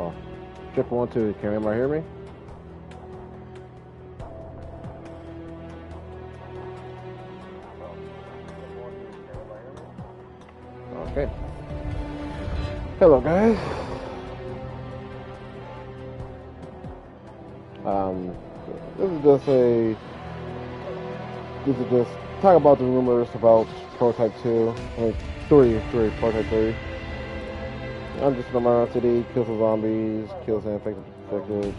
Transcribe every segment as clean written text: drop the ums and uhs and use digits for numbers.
Oh, check 1, 2. Can anybody hear me? Okay. Hello, guys. This is just talk about the rumors about Prototype 2, like 3, Prototype 3. I'm just in the city, kill some zombies, kill some infected,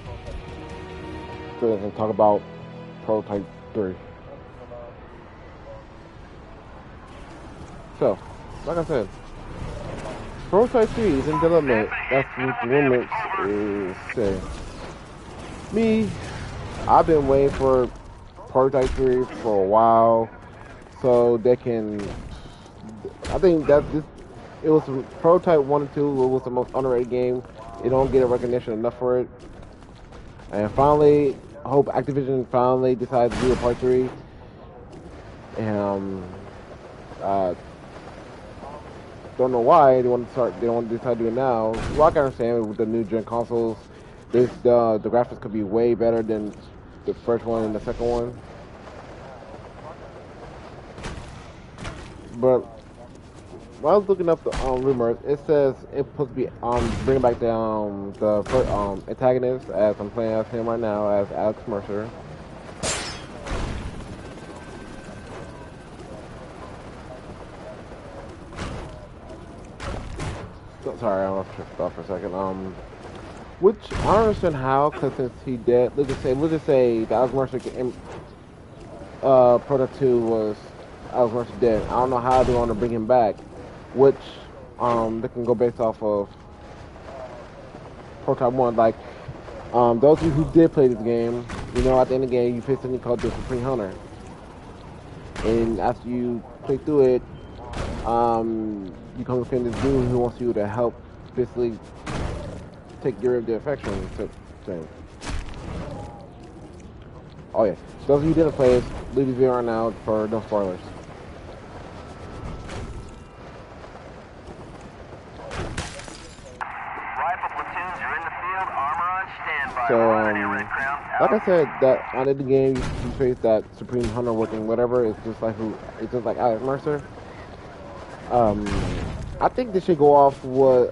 and talk about Prototype 3. So, like I said, Prototype 3 is in development. That's what the rumors is saying. Me, I've been waiting for Prototype 3 for a while, so they can. I think that it was Prototype 1 and 2 was the most underrated game. They don't get a recognition enough for it, and finally, I hope Activision finally decides to do a Part 3. And don't know why they want to start. They don't decide to do it now. Well, I can understand with the new gen consoles. The graphics could be way better than the first one and the second one. But when I was looking up the rumors, it says it's supposed to be bringing back the antagonist, as I'm playing as him right now, as Alex Mercer. Sorry, I was tripped off for a second. Which I don't understand how, because since he dead, let's just say the Alex Mercer Prototype 2 was Alex Mercer dead. I don't know how they want to bring him back, which they can go based off of Prototype 1. Like those of you who did play this game, you know at the end of the game you face something called the Supreme Hunter, and after you play through it, you come to this dude who wants you to help basically take care of the infection thing. Oh yeah, so those of you who didn't play it, leave this video right now for no spoilers. Rifle platoons are in the field, armor on standby. So like I said, that on the game you face that Supreme Hunter working whatever. It's just like Alex Mercer. I think this should go off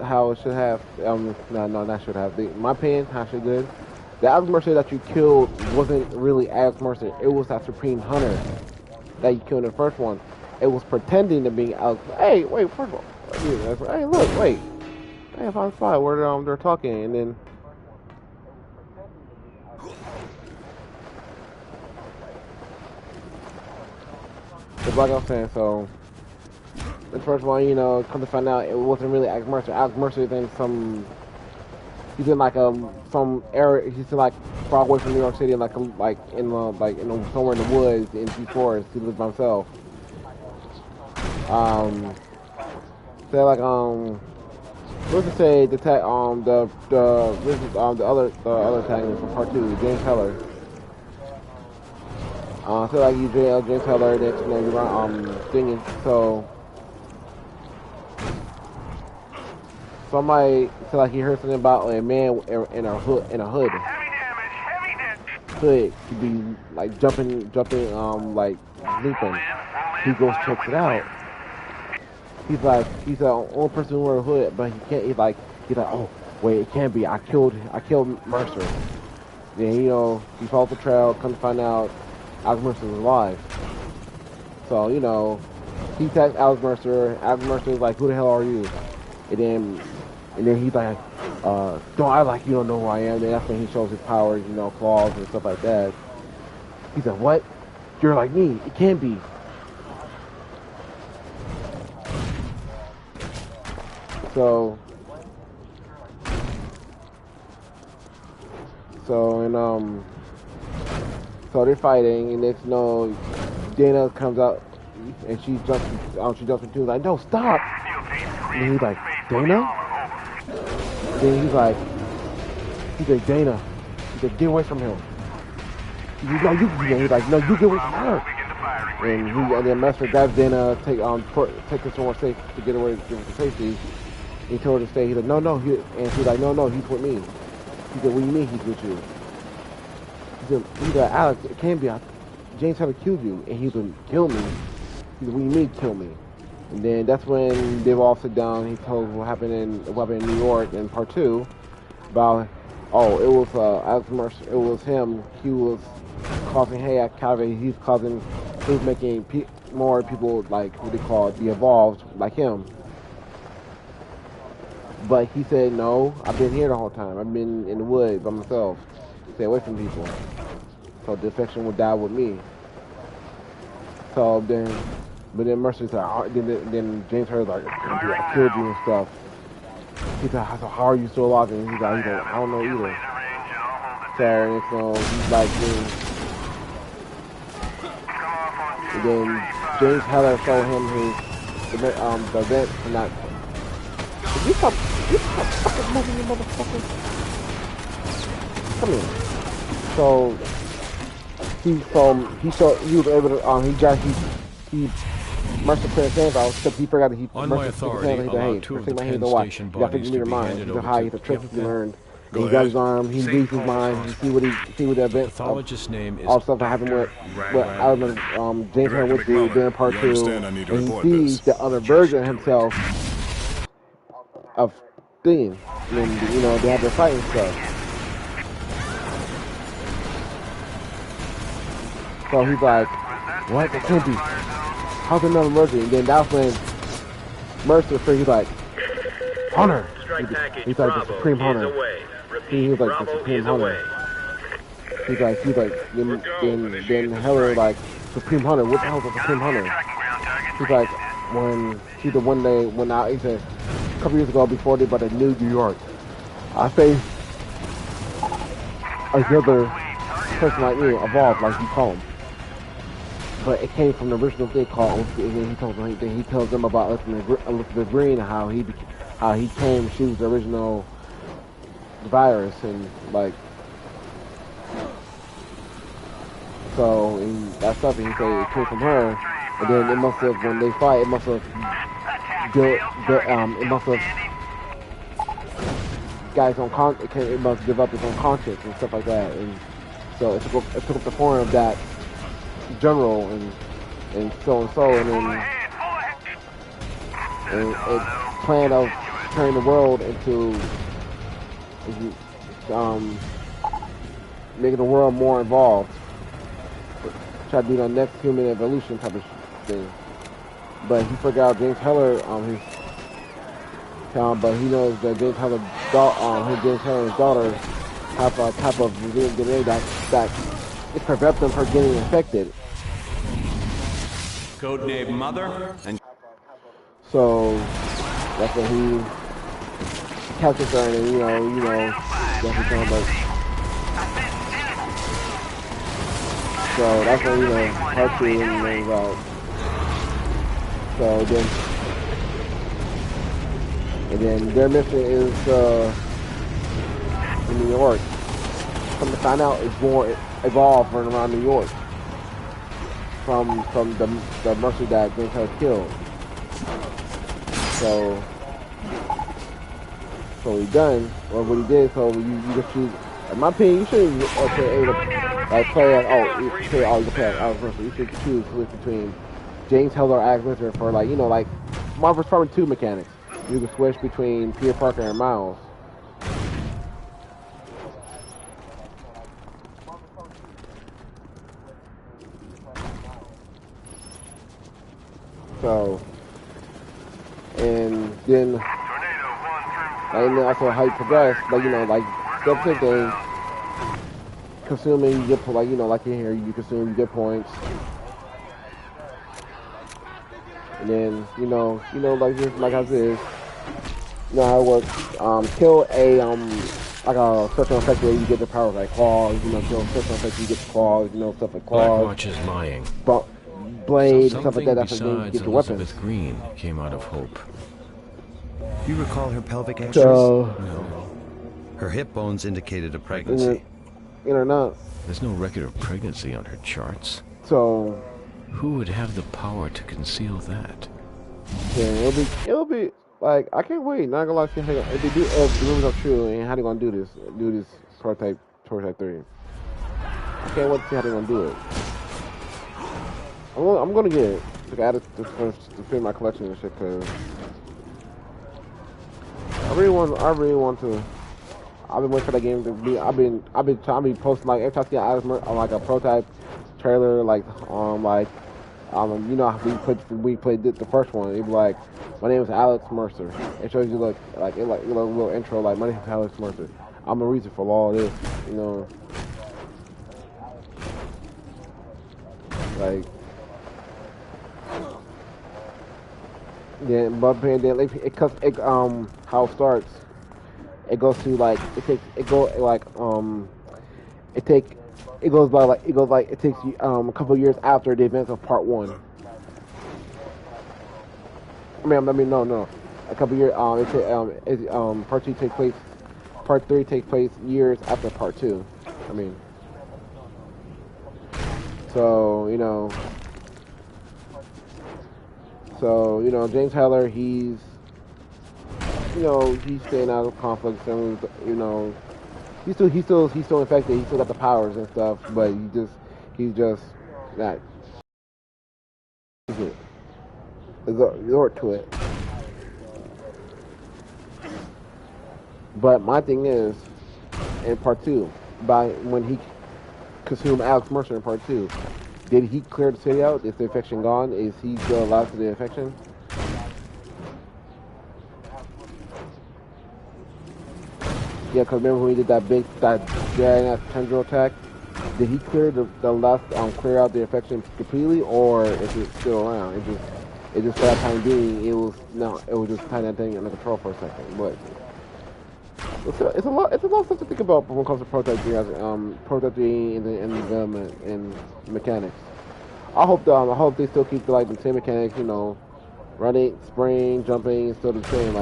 how it should have. No, not should have. My opinion, how it should good. The Alex Mercer that you killed wasn't really Alex Mercer. It was that Supreme Hunter that you killed in the first one. It was pretending to be Alex. Hey, wait, first of all, hey, look, wait. Hey, I found a spot where they're talking, and then. It's like I was saying, so. The first one, you know, come to find out it wasn't really Alex Mercer. Alex Mercer is in he's in like some area. He's in like far away from New York City, like somewhere in the woods in G4. He lives by himself. So let's just say the other antagonist from Part 2, James Heller. So like you James Heller, that you know you're singing so. Somebody said like he heard something about a man in a hood. Heavy damage. Hood could be like jumping, like leaping. He goes checks it out. He's the only person who wear a hood, but he can't. He's like, oh wait, it can't be. I killed Mercer. Then he follows the trail. Come to find out, Alex Mercer is alive. So he attacks Alex Mercer. Alex Mercer is like, who the hell are you? And then he's like, don't act like you don't know who I am. And that's when he shows his powers, claws and stuff like that. He's like, what? You're like me. It can't be. So they're fighting, and next Dana comes out, and she jumps into like, no, stop. And he's like, Dana? Then he's like, Dana. He's like, get away from him. He's like, no, you get away from her. And then Master grabs Dana, take her somewhere safe to get away to safety. He told her to stay. He's like, no, no. And she's like, no, no, he's with me. He said, what do you mean he's with you? He's like, Alex, it can't be. James Taylor killed you. And he's like, kill me? He said, what do you mean kill me? And then that's when they all sit down. He told what happened in New York in part 2 about, oh, it was Alex Mercer. It was him. He was causing chaos. He was making more people like what they call it, the evolved like him. But he said, no, I've been here the whole time. I've been in the woods by myself. Stay away from people. So the infection will die with me. So then, but then Mercer's like, then James heard like, I killed you and stuff. He's like, so how are you still alive? And he's like, I don't know either. So he's like, and then James Heller showed him the event and not. You stop fucking moving, you motherfucker. Come here. So he was able to Mercer put his hands out, except he forgot that he on my authority allowed two of the Penn Station bodies to be handed over to trick he learned. He got his arm, he reads his mind, he see what the event pathologist's name is all stuff that happened with I remember James Hunter went through during part 2, and he sees the other version of himself of Thing. And you know, they had their fight and stuff. So he's like, what? That can't be. How's another merger? And then that's when Mercer, he's like, Hunter. He's like the Supreme Hunter. He was like the Supreme Hunter. He's like, then Heller like, Supreme Hunter. What the hell is a Supreme Hunter? He's like, he said one day, he said, a couple years ago before they bought a New York, I faced another person like you, evolved, like you call him. But it came from the original thing called, and he tells them about Elizabeth Green, how he came, she was the original virus, and like, so, and that stuff, and he said it came from her, and then it must have, when they fight, it must have guys it must develop its own conscience and stuff like that, and so it took up the form of that general and so, and then it plan of turning the world into making the world more involved, try to be the next human evolution type of thing. But he forgot James Heller but he knows that James Heller's daughter have a type of DNA that it prevents them from getting infected. Codename Mother, and so that's when he captures her, and you know, that's what I'm about. So that's when part 2 and out. So then their mission is in New York. Come to find out, it's more evolved from around New York, from the Mercer that James Heller killed. So he done, or what he did. So you just choose. In my opinion, you shouldn't you should choose between James Heller or Alex Winter for like Marvel's Department 2 mechanics. You can switch between Peter Parker and Miles. So, and then also how you progress, but step 6 thing, consuming, you get, like in here, you consume, you get points. And then, like how it is, how it works, kill like a special effect where you get the powers like claws, kill special effects, you get the claws, stuff like claws. Blackwatch is lying. Blade, so stuff like that, that's something when you get besides your weapons. Elizabeth Green came out of Hope. Do you recall her pelvic x-rays? So, No, her hip bones indicated a pregnancy. or not. there's no record of pregnancy on her charts. So, Who would have the power to conceal that? yeah, it'll be Like, I can't wait. Not gonna lie, see how if they do, if the rumors are true, and how they gonna do this prototype 3. I can't wait to see how they gonna do it. I'm gonna get it. Like, add it to fit in my collection and shit, cause I really want to. I've been waiting for that game to be. I've been posting like every time I see like a prototype trailer, like you know how we played the first one. It'd be like, my name is Alex Mercer. It shows you like a little intro, like, my name is Alex Mercer. I'm a reason for all this, you know. Like, yeah, but then how it starts. It goes to like it takes a couple of years after the events of part 1. No. A couple of years. Part 2 takes place. Part 3 takes place years after part 2. I mean, so you know, James Heller, he's staying out of conflicts, and he's still infected. He still got the powers and stuff, but he's just not resort to it. But my thing is, in part 2, when he consumed Alex Mercer in part 2, did he clear the city out? Is the infection gone? Is he still alive to the infection? Yeah, because remember when he did that giant tendril attack? Did he clear clear out the infection completely, or is it still around? It just for that time being, it was just kind of thing under control for a second. But it's a lot of stuff to think about when it comes to Prototype 3, Prototype 3 in the development and mechanics. I hope they still keep the same mechanics, running, spraying, jumping, still the same,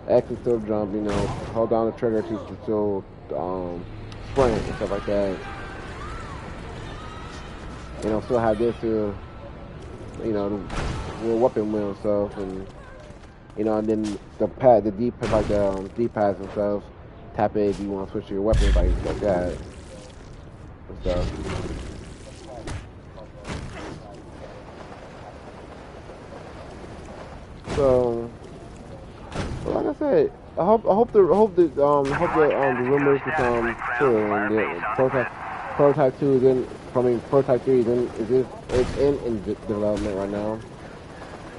X is still jump, hold down the trigger to still sprint and stuff like that. Still have this to, the weapon wheel and stuff, and and then the D-pads themselves, tap it if you want to switch to your weapons, like that and stuff. So, like I said, I hope the rumors become true, and the prototype 2 is in. Prototype 3 is in development right now,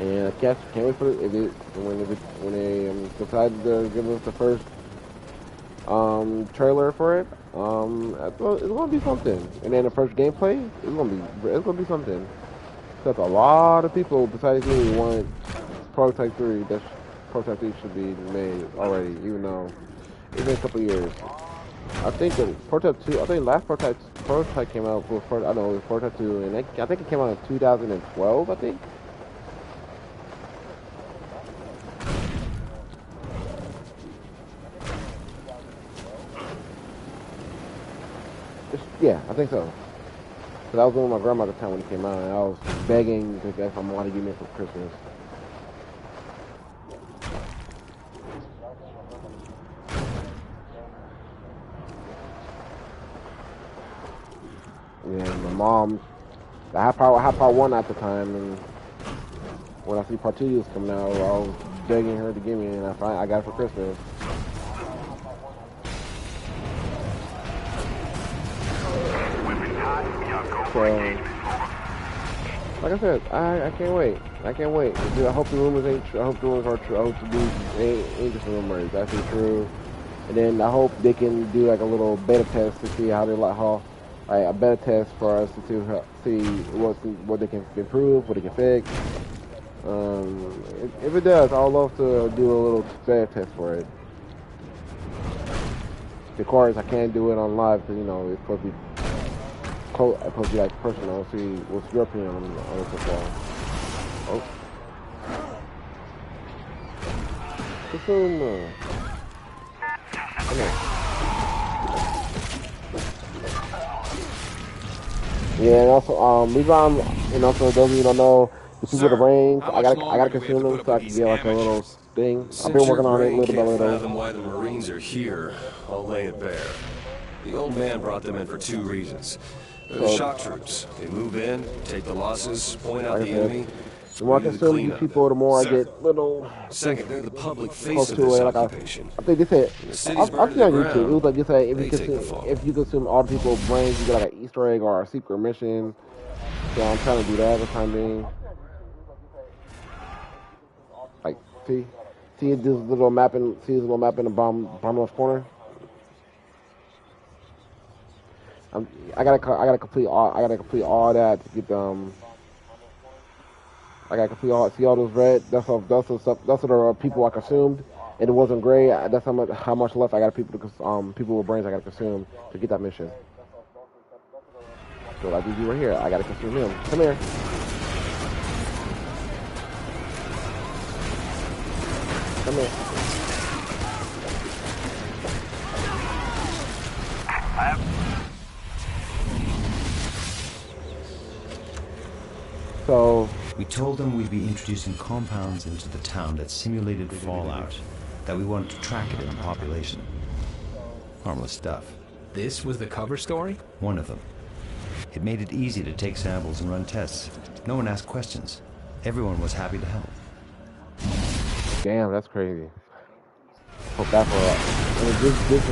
and I can't wait for it. When they decide to give us the first trailer for it, it's gonna be something. And then the first gameplay, it's gonna be something. Because a lot of people besides me want Prototype 3. Prototype 3 should be made already, even though it's been a couple years. I think Prototype 2. I think last Prototype came out before. I know it was Prototype 2, and I think it came out in 2012. I think. Yeah, I think so. Cause I was with my grandma at the time when it came out, and I was begging to get my mom to give me it for Christmas. Yeah, my mom, I had part 1 at the time, and when I see part 2 was coming out, I was begging her to give me it, and I got it for Christmas. So, like I said, I can't wait. I can't wait. I hope the rumors ain't true. I hope the rumors are true. I hope the news ain't just rumors. That's true. And then I hope they can do like a little beta test to see how they a beta test for us to see what they can improve, what they can fix. If it does, I'd love to do a little beta test for it. Of course, I can't do it on live because it's supposed to be personal. See what's your opinion on it so far. Oh. Yeah, and also, for those of you who don't know, The people with the brains, I gotta consume them so I can get like a little thing. I've been working on it little by little. Fathom why the Marines are here, I'll lay it bare. The old man brought them in for 2 reasons. They're the shock troops. They move in, take the losses, point out the enemy. The more I consume these people, the more I get little. Second, they're the public face of this occupation. I think they said, I've seen on YouTube, it was like they said if you consume all the people's brains, you get like an Easter egg or a secret mission. So I'm trying to do that for the time being. Like, see this little map in the bottom left corner. I gotta complete all that to get them. I gotta complete see all those red. That's the stuff. That's what the people I consumed, and it wasn't gray. That's how much left I got people with brains I gotta consume to get that mission. So like these right here, I gotta consume him. Come here. Come here. So we told them we'd be introducing compounds into the town that simulated fallout, that we wanted to track it in the population. Harmless stuff. This was the cover story? One of them. It made it easy to take samples and run tests. No one asked questions. Everyone was happy to help. Damn, that's crazy. Hope that for this is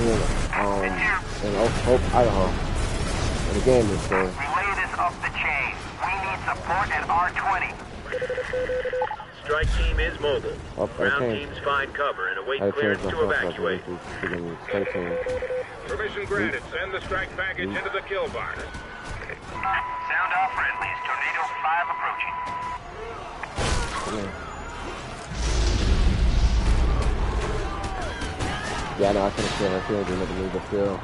in Hope, Idaho. And the game is so. Relay this up the chain. We need support at R20. Strike team is mobile. Ground teams find cover and await clearance to evacuate. Permission granted. Send the strike package into the kill bar. Sound off friendlies. Tornado 5 approaching. Yeah, no, I couldn't do nothing, but still.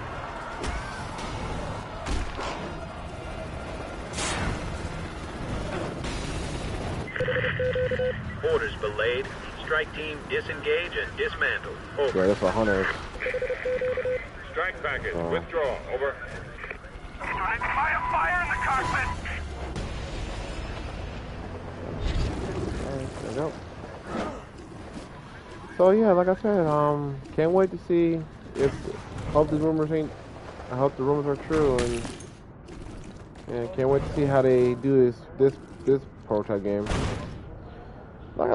Orders belayed. Strike team disengage and dismantle. Over. Yeah, that's what Hunter is. Strike package. Withdraw. Over. Fire in the cockpit. Alright, there we go. So yeah, like I said, can't wait to see if I hope the rumors are true, and can't wait to see how they do this prototype game. Like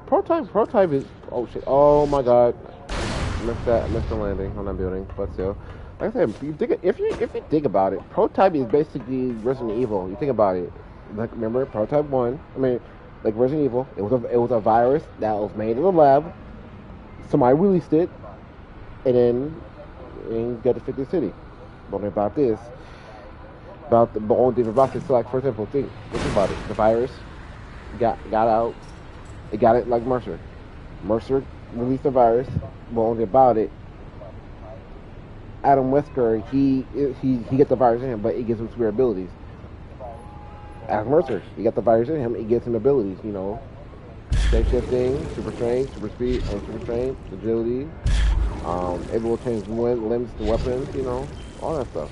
prototype is oh my god, missed the landing on that building, but still, like I said, if you think about it, prototype is basically Resident Evil. You think about it, like remember prototype 1? I mean, like Resident Evil, it was a virus that was made in the lab. Somebody released it, and then got to fix the city. But about this, about the only difference about this, like for example, think about it. The virus got out. It got it like Mercer. Mercer released the virus, but only about it. Adam Wesker, he gets the virus in him, but it gives him super abilities. Adam Mercer, he got the virus in him, it gives him abilities, you know. Shape-shifting, super strength, super speed, super strength, agility, able to change limbs to weapons, you know, all that stuff.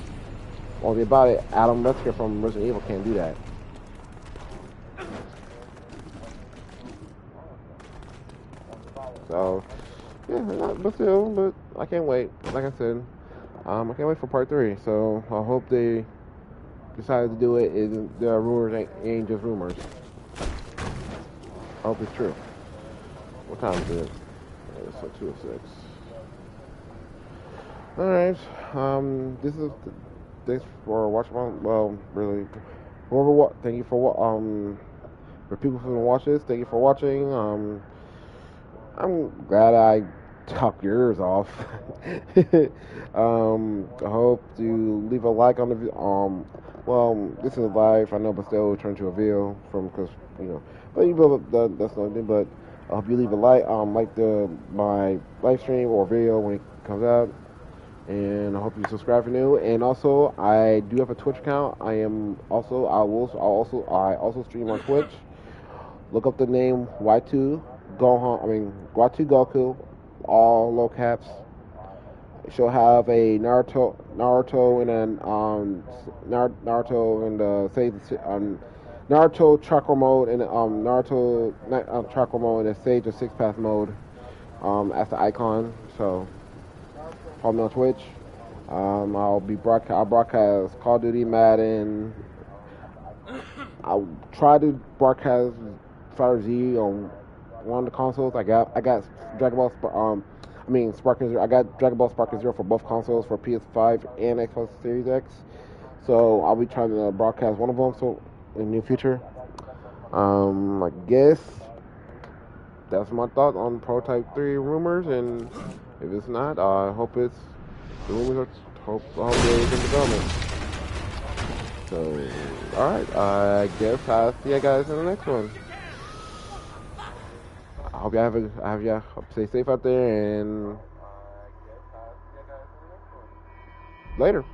Only about it, Adam Wesker from Resident Evil can't do that. So, yeah, but I can't wait. Like I said, I can't wait for part 3. So I hope they decided to do it. The rumors ain't just rumors. I hope it's true. What time is it? It's like 2:06. Alright. Thanks for watching. Well, really. Thank you for people who watch this, thank you for watching. I'm glad I talked yours off. I hope you leave a like on the well, this is live, I know, but still turn to a video because that's nothing. But I hope you leave a like, my live stream or video when it comes out, and I hope you subscribe for new. And also, I do have a Twitch account. I also stream on Twitch. Look up the name Y2 Goku, all low caps. She'll have a Naruto and then Naruto and Naruto Chakra mode and Naruto Chakra mode and Sage of Six Path mode as the icon. So follow me on Twitch. I'll broadcast Call of Duty, Madden. I'll try to broadcast Fighter Z on one of the consoles. I got Dragon Ball. Sparking Zero. I got Dragon Ball Sparking Zero for both consoles for PS5 and Xbox Series X. So I'll be trying to broadcast one of them. So in the near future, I guess that's my thought on Prototype 3 rumors. And if it's not, I hope it's the rumors. Hope it's in development. So, alright, I guess I'll see you guys in the next one. I hope y'all stay safe out there, and later.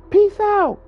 Peace out.